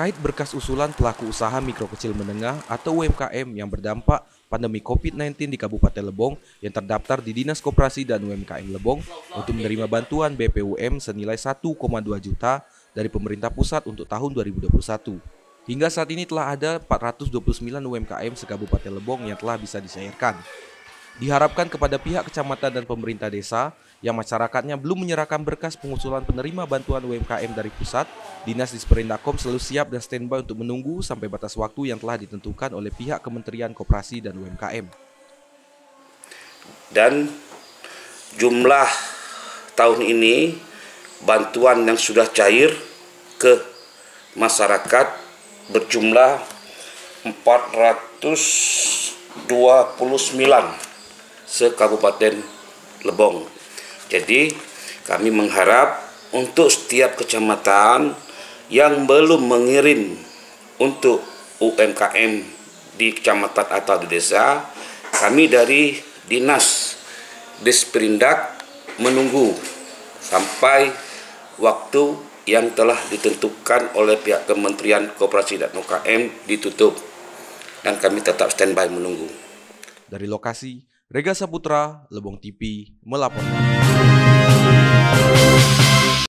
terkait berkas usulan pelaku usaha mikro kecil menengah atau UMKM yang berdampak pandemi COVID-19 di Kabupaten Lebong yang terdaftar di Dinas Koperasi dan UMKM Lebong untuk menerima bantuan BPUM senilai 1,2 juta dari pemerintah pusat untuk tahun 2021. Hingga saat ini telah ada 429 UMKM se-Kabupaten Lebong yang telah bisa dicairkan. Diharapkan kepada pihak kecamatan dan pemerintah desa yang masyarakatnya belum menyerahkan berkas pengusulan penerima bantuan UMKM dari pusat, Dinas Disperindakom selalu siap dan standby untuk menunggu sampai batas waktu yang telah ditentukan oleh pihak Kementerian Koperasi dan UMKM. Dan jumlah tahun ini bantuan yang sudah cair ke masyarakat berjumlah 429 se-Kabupaten Lebong. Jadi kami mengharap untuk setiap kecamatan yang belum mengirim untuk UMKM di kecamatan atau di desa, kami dari Dinas Disperindak menunggu sampai waktu yang telah ditentukan oleh pihak Kementerian Koperasi dan UMKM ditutup, dan kami tetap standby menunggu. Dari lokasi, Rega Saputra, Lebong TV, melaporkan.